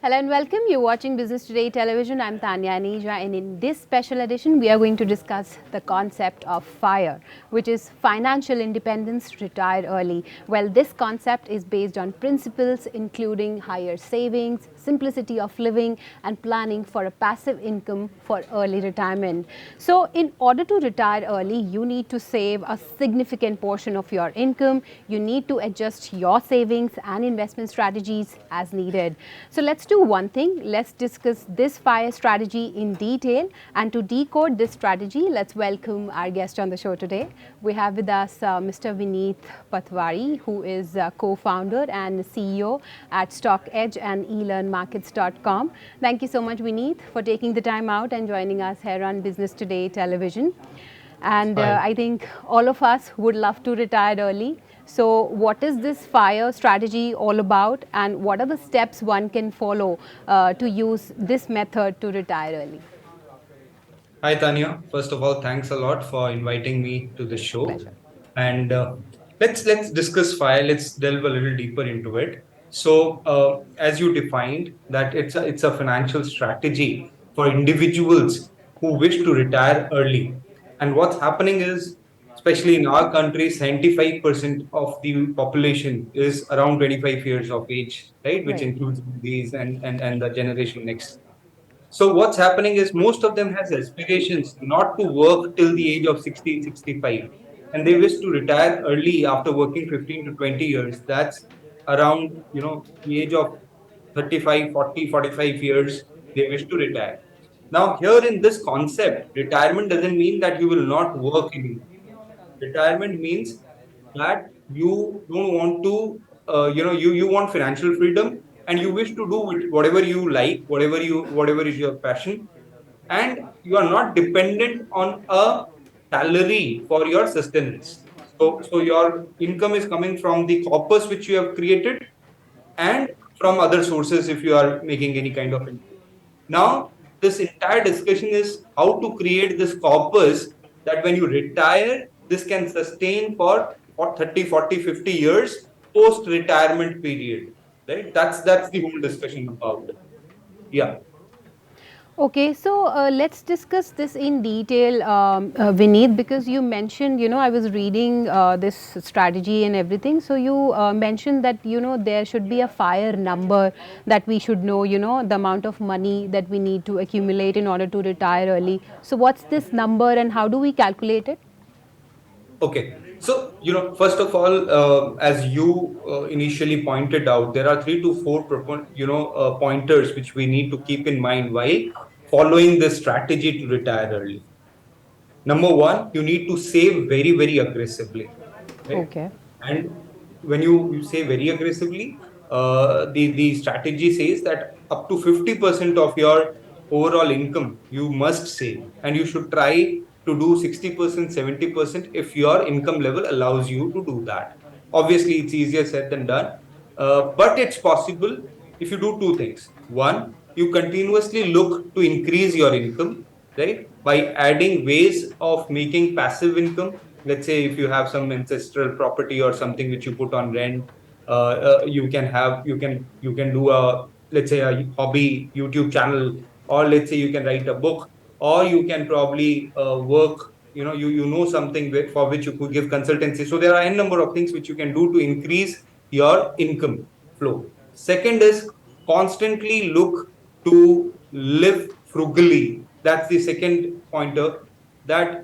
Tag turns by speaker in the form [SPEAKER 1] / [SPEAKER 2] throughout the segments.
[SPEAKER 1] Hello and welcome. You're watching Business Today Television. I'm Tanya, Aneja, and in this special edition, we are going to discuss the concept of FIRE, which is financial independence, retire early. Well, this concept is based on principles including higher savings, simplicity of living, and planning for a passive income for early retirement. So, in order to retire early, you need to save a significant portion of your income. You need to adjust your savings and investment strategies as needed. So, let's do one thing. Let's discuss this FIRE strategy in detail. And to decode this strategy, let's welcome our guest on the show today. We have with us Mr. Vineet Patawari, who is co-founder and CEO at StockEdge and elearnmarkets.com. Thank you so much, Vineet, for taking the time out and joining us here on Business Today Television. And I think all of us would love to retire early. So, what is this FIRE strategy all about, and what are the steps one can follow to use this method to retire early?
[SPEAKER 2] Hi, Tanya. First of all, thanks a lot for inviting me to the show.
[SPEAKER 1] Pleasure.
[SPEAKER 2] And let's discuss FIRE. Let's delve a little deeper into it. So, as you defined, that it's a financial strategy for individuals who wish to retire early. And what's happening is, especially in our country, 75% of the population is around 25 years of age, right? Which
[SPEAKER 1] Right.
[SPEAKER 2] includes these and the generation next. So what's happening is most of them has aspirations not to work till the age of 60, 65, and they wish to retire early after working 15 to 20 years. That's around, the age of 35, 40, 45 years, they wish to retire. Now, here in this concept, retirement doesn't mean that you will not work anymore. Retirement means that you don't want to, you want financial freedom and you wish to do whatever you like, whatever is your passion, and you are not dependent on a salary for your sustenance. So your income is coming from the corpus which you have created and from other sources if you are making any kind of income. Now, this entire discussion is how to create this corpus that when you retire, this can sustain for 30, 40, 50 years post retirement period. Right? That's the whole discussion about. Yeah.
[SPEAKER 1] Okay, so let's discuss this in detail, Vineet, because you mentioned, I was reading this strategy and everything. So you mentioned that, there should be a FIRE number that we should know, the amount of money that we need to accumulate in order to retire early. So what's this number and how do we calculate it?
[SPEAKER 2] Okay. So, first of all, as you initially pointed out, there are 3 to 4, pointers which we need to keep in mind while following this strategy to retire early. Number one, you need to save very, very aggressively, right?
[SPEAKER 1] Okay.
[SPEAKER 2] And when you say very aggressively, the strategy says that up to 50% of your overall income you must save, and you should try to do 60%, 70% if your income level allows you to do that. Obviously, it's easier said than done, but it's possible if you do two things. One, you continuously look to increase your income, right? By adding ways of making passive income. Let's say if you have some ancestral property or something which you put on rent, you can do a, let's say, a hobby YouTube channel, or let's say you can write a book, or you can probably work. You know something for which you could give consultancy. So there are a number of things which you can do to increase your income flow. Second is constantly look to live frugally. That's the second pointer, that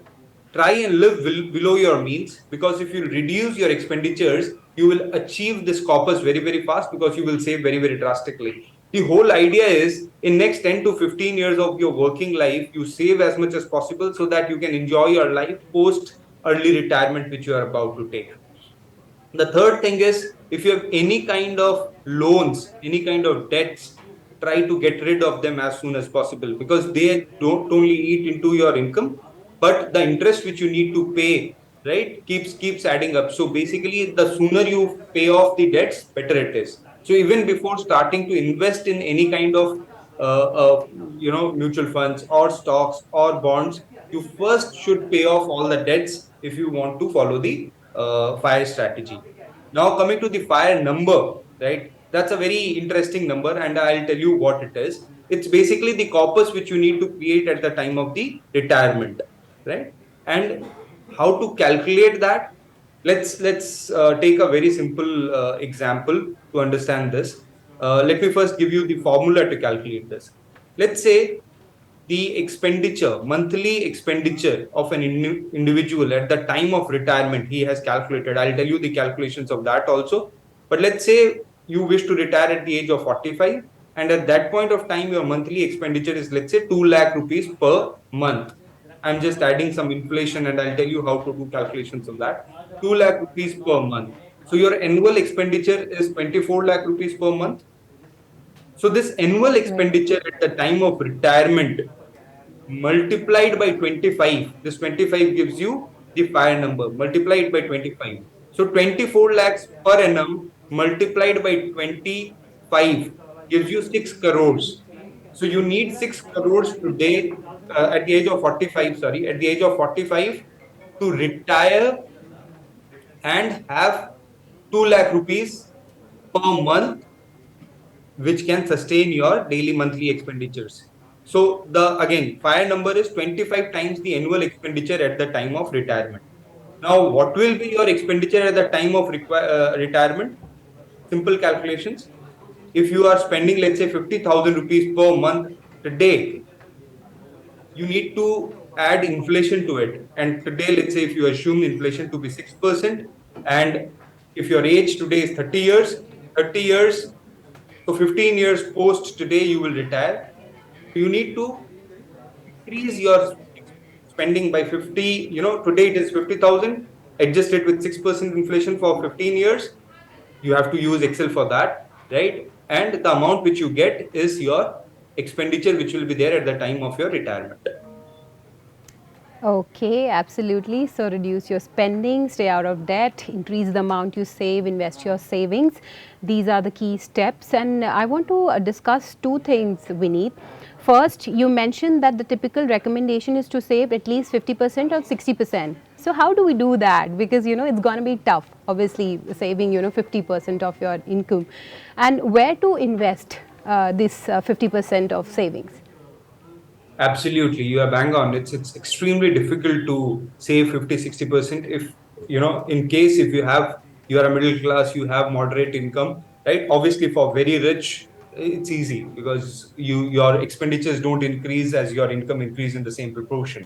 [SPEAKER 2] try and live below your means, because if you reduce your expenditures, you will achieve this corpus very, very fast, because you will save very, very drastically. The whole idea is in next 10 to 15 years of your working life, you save as much as possible so that you can enjoy your life post early retirement, which you are about to take. The third thing is, if you have any kind of loans, any kind of debts, try to get rid of them as soon as possible, because they don't only eat into your income, but the interest which you need to pay, right, keeps adding up. So basically, the sooner you pay off the debts, better it is. So even before starting to invest in any kind of mutual funds or stocks or bonds, you first should pay off all the debts if you want to follow the FIRE strategy. Now coming to the FIRE number, right? That's a very interesting number, and I'll tell you what it is. It's basically the corpus which you need to create at the time of the retirement, right? And how to calculate that? Let's take a very simple example to understand this. Let me first give you the formula to calculate this. Let's say the expenditure, monthly expenditure of an individual at the time of retirement, he has calculated. I'll tell you the calculations of that also. But let's say you wish to retire at the age of 45, and at that point of time, your monthly expenditure is, let's say, 2 lakh rupees per month. I'm just adding some inflation and I'll tell you how to do calculations of that. 2 lakh rupees per month. So your annual expenditure is 24 lakh rupees per month. So this annual
[SPEAKER 1] Right.
[SPEAKER 2] expenditure at the time of retirement multiplied by 25, this 25 gives you the FIRE number, multiplied by 25. So 24 lakhs per annum multiplied by 25 gives you 6 crores. So you need 6 crores today, at the age of 45, sorry, at the age of 45 to retire and have 2 lakh rupees per month, which can sustain your daily monthly expenditures. So the again FIRE number is 25 times the annual expenditure at the time of retirement. Now, what will be your expenditure at the time of retirement? Simple calculations. If you are spending, let's say, 50,000 rupees per month today, you need to add inflation to it. And today, let's say, if you assume inflation to be 6%, and if your age today is 30 years, so 15 years post today, you will retire. You need to increase your spending by 50. Today it is 50,000. Adjust it with 6% inflation for 15 years. You have to use Excel for that, right? And the amount which you get is your expenditure, which will be there at the time of your retirement.
[SPEAKER 1] Okay, absolutely. So reduce your spending, stay out of debt, increase the amount you save, invest your savings. These are the key steps. And I want to discuss two things, Vineet. First, you mentioned that the typical recommendation is to save at least 50% or 60%. So how do we do that? Because it's going to be tough. Obviously, saving 50% of your income, and where to invest this 50% of savings.
[SPEAKER 2] Absolutely, you are bang on. It's extremely difficult to save 50-60%. If in case if you are a middle class, you have moderate income, right? Obviously, for very rich, it's easy because your expenditures don't increase as your income increase in the same proportion,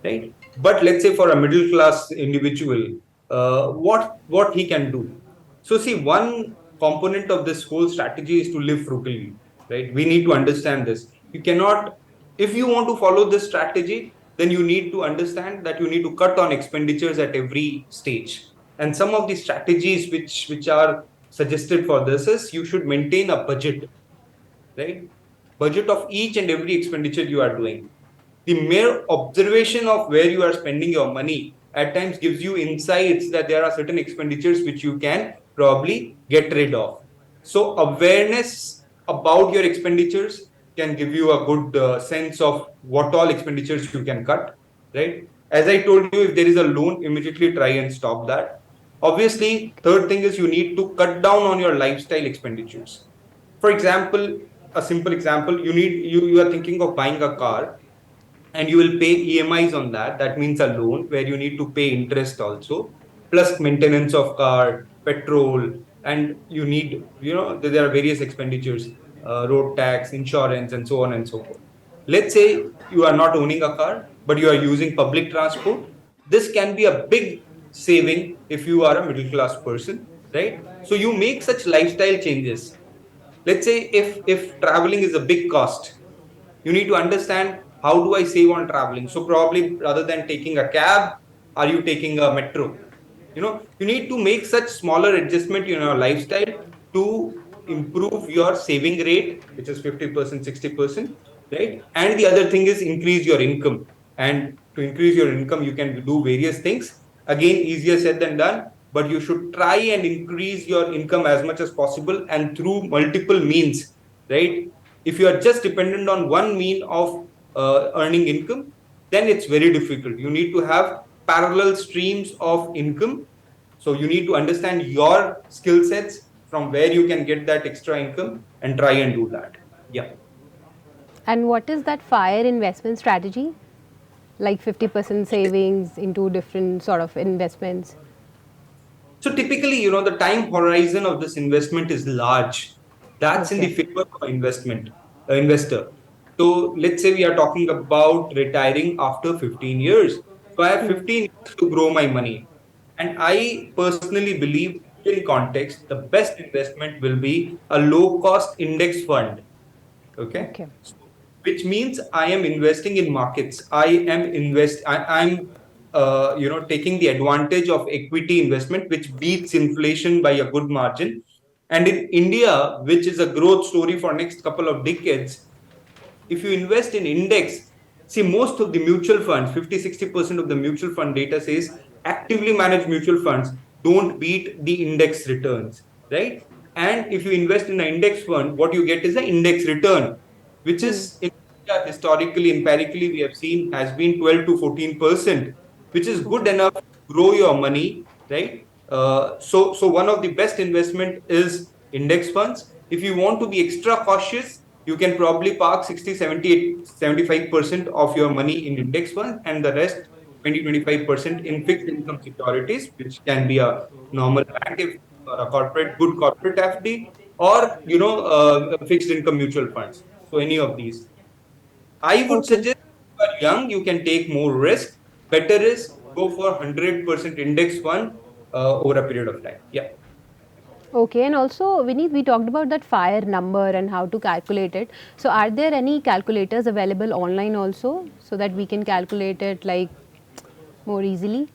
[SPEAKER 2] right? But let's say for a middle class individual, what he can do. So see, one component of this whole strategy is to live frugally, right? We need to understand this. You cannot, if you want to follow this strategy, then you need to understand that you need to cut on expenditures at every stage. And some of the strategies which are suggested for this is you should maintain a budget, right? Budget of each and every expenditure you are doing. The mere observation of where you are spending your money at times gives you insights that there are certain expenditures which you can probably get rid of. So awareness about your expenditures can give you a good sense of what all expenditures you can cut, right? As I told you, if there is a loan, immediately try and stop that. Obviously, third thing is you need to cut down on your lifestyle expenditures. For example, a simple example, you are thinking of buying a car and you will pay EMIs on that. That means a loan where you need to pay interest also, plus maintenance of car, petrol, and there are various expenditures, road tax, insurance, and so on and so forth. Let's say you are not owning a car, but you are using public transport. This can be a big saving if you are a middle class person, right? So you make such lifestyle changes. Let's say if traveling is a big cost, you need to understand, how do I save on traveling? So probably rather than taking a cab, are you taking a metro? You need to make such smaller adjustment in your lifestyle to improve your saving rate, which is 50%, 60%, right? And the other thing is increase your income. And to increase your income, you can do various things. Again, easier said than done, but you should try and increase your income as much as possible and through multiple means, right? If you are just dependent on one mean of earning income, then it's very difficult. You need to have parallel streams of income. So you need to understand your skill sets from where you can get that extra income and try and do that. Yeah.
[SPEAKER 1] And what is that FIRE investment strategy? Like 50% savings into different sort of investments.
[SPEAKER 2] So typically, the time horizon of this investment is large. That's in
[SPEAKER 1] Okay.
[SPEAKER 2] the favor of investor. So let's say we are talking about retiring after 15 years. So I have 15 years to grow my money. And I personally believe in context, the best investment will be a low cost index fund. Okay.
[SPEAKER 1] Okay.
[SPEAKER 2] So, which means I am investing in markets. I'm taking the advantage of equity investment, which beats inflation by a good margin. And in India, which is a growth story for next couple of decades, if you invest in index, see most of the mutual funds, 50-60% of the mutual fund data says actively managed mutual funds don't beat the index returns, right? And if you invest in an index fund, what you get is an index return, which is in India, historically, empirically, we have seen has been 12 to 14%, which is good
[SPEAKER 1] Okay.
[SPEAKER 2] enough to grow your money, right? So one of the best investment is index funds. If you want to be extra cautious, you can probably park 60, 70, 75% of your money in index funds and the rest 20-25% in fixed income securities, which can be a normal bank if or a good corporate FD, or fixed income mutual funds. So any of these. I would
[SPEAKER 1] Okay.
[SPEAKER 2] suggest if you are young, you can take more risk. Better is go for 100% index fund over a period of time. Yeah.
[SPEAKER 1] Okay, and also Vineet, we talked about that FIRE number and how to calculate it. So, are there any calculators available online also so that we can calculate it like more easily?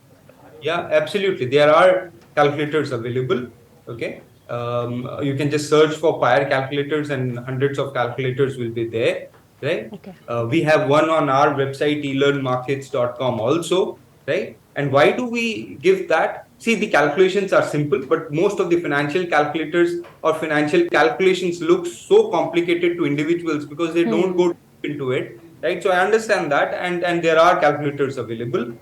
[SPEAKER 2] Yeah, absolutely. There are calculators available. Okay. You can just search for fire calculators and hundreds of calculators will be there. Right.
[SPEAKER 1] Okay.
[SPEAKER 2] We have one on our website, elearnmarkets.com also. Right. And why do we give that? See, the calculations are simple, but most of the financial calculators or financial calculations look so complicated to individuals because they don't
[SPEAKER 1] Hmm.
[SPEAKER 2] go into it. Right. So I understand that. And there are calculators available.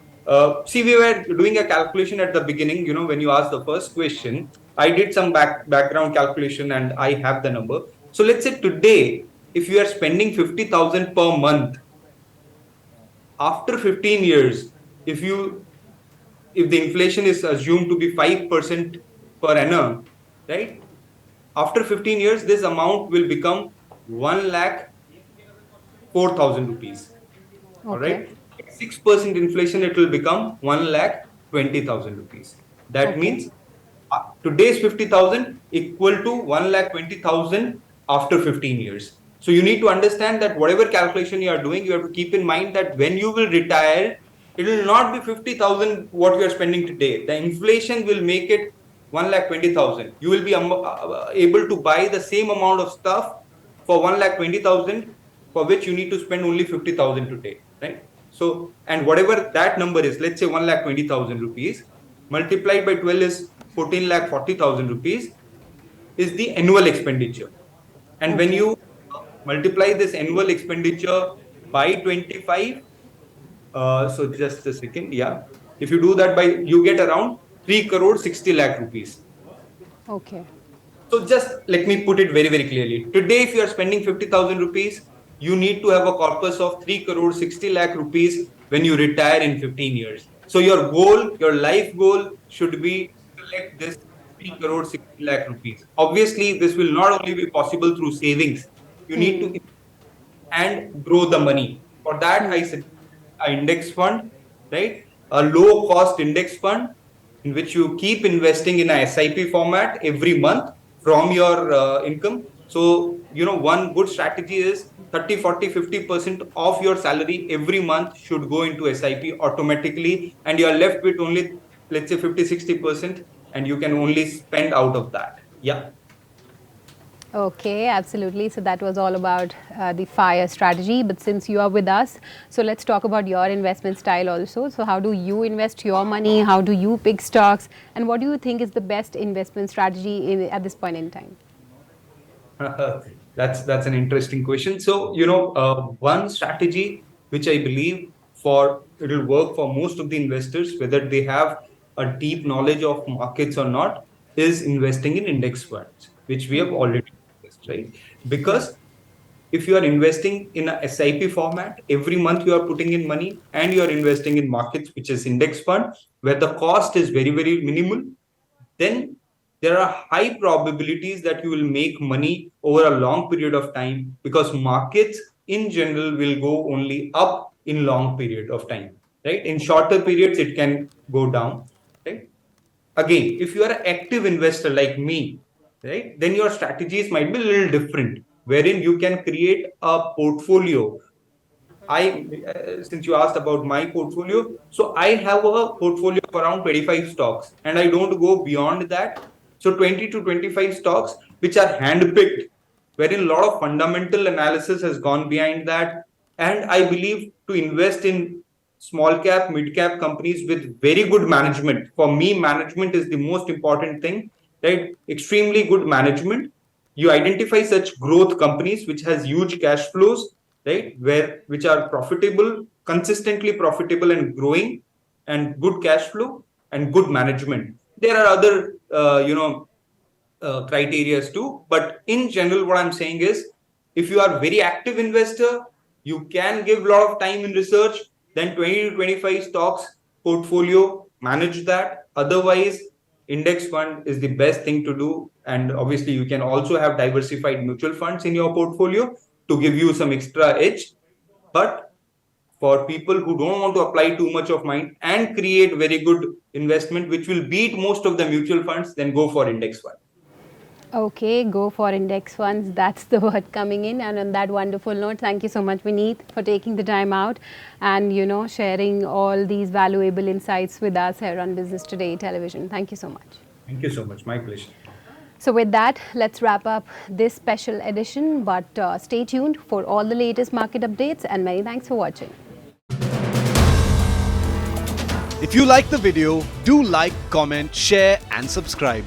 [SPEAKER 2] See, we were doing a calculation at the beginning, when you asked the first question, I did some background calculation and I have the number. So let's say today, if you are spending 50,000 per month, after 15 years, if you if the inflation is assumed to be 5% per annum, right? After 15 years, this amount will become 1 lakh 4,000 rupees. All
[SPEAKER 1] Okay.
[SPEAKER 2] right. 6% inflation, it will become 1 lakh 20,000 rupees. That
[SPEAKER 1] Okay.
[SPEAKER 2] means today's 50,000 equal to 1 lakh 20,000 after 15 years. So you need to understand that whatever calculation you are doing, you have to keep in mind that when you will retire, it will not be 50,000 what you are spending today. The inflation will make it 1 lakh 20,000. You will be able to buy the same amount of stuff for 1 lakh 20,000, for which you need to spend only 50,000 today, right? So, and whatever that number is, let's say 1 lakh 20,000 rupees multiplied by 12 is 14 lakh 40,000 rupees is the annual expenditure. And when
[SPEAKER 1] Okay.
[SPEAKER 2] you multiply this annual expenditure by 25, so just a second, yeah. If you do that by, you get around 3 crore 60 lakh rupees.
[SPEAKER 1] Okay.
[SPEAKER 2] So just let me put it very, very clearly. Today, if you are spending 50,000 rupees, you need to have a corpus of 3 crore 60 lakh rupees when you retire in 15 years. So your goal, your life goal should be to collect this 3 crore 60 lakh rupees. Obviously, this will not only be possible through savings. You need
[SPEAKER 1] Hmm.
[SPEAKER 2] to and grow the money. For that, I
[SPEAKER 1] Hmm.
[SPEAKER 2] suggest an index fund, right? A low cost index fund in which you keep investing in a SIP format every month from your income. So, one good strategy is 30, 40, 50% of your salary every month should go into SIP automatically, and you are left with only, let's say, 50, 60%, and you can only spend out of that. Yeah.
[SPEAKER 1] Okay, absolutely. So that was all about the FIRE strategy. But since you are with us, so let's talk about your investment style also. So, how do you invest your money? How do you pick stocks? And what do you think is the best investment strategy at this point in time?
[SPEAKER 2] That's an interesting question. So, one strategy which I believe for it will work for most of the investors, whether they have a deep knowledge of markets or not. is investing in index funds, which we have already discussed, right? Because if you are investing in a SIP format, every month you are putting in money and you are investing in markets, which is index fund, where the cost is very, very minimal, then there are high probabilities that you will make money over a long period of time, because markets in general will go only up in long period of time, right? In shorter periods, it can go down, right? Again, if you are an active investor like me, right, then your strategies might be a little different, wherein you can create a portfolio. Since you asked about my portfolio, so I have a portfolio of around 25 stocks, and I don't go beyond that. So 20 to 25 stocks, which are handpicked, wherein a lot of fundamental analysis has gone behind that. And I believe to invest in small cap, mid cap companies with very good management. For me, management is the most important thing, right? Extremely good management. You identify such growth companies which has huge cash flows, right? Which are profitable, consistently profitable and growing, and good cash flow and good management. There are other, criteria too. But in general, what I'm saying is, if you are very active investor, you can give a lot of time in research, then 20 to 25 stocks portfolio, manage that. Otherwise, index fund is the best thing to do. And obviously, you can also have diversified mutual funds in your portfolio to give you some extra edge. But for people who don't want to apply too much of mind and create very good investment, which will beat most of the mutual funds, then go for index fund.
[SPEAKER 1] Okay, go for index funds. That's the word coming in. And on that wonderful note, thank you so much, Vineet, for taking the time out and, sharing all these valuable insights with us here on Business Today Television. Thank you so much.
[SPEAKER 2] Thank you so much. My pleasure.
[SPEAKER 1] So with that, let's wrap up this special edition. But stay tuned for all the latest market updates, and many thanks for watching.
[SPEAKER 3] If you like the video, do like, comment, share and subscribe.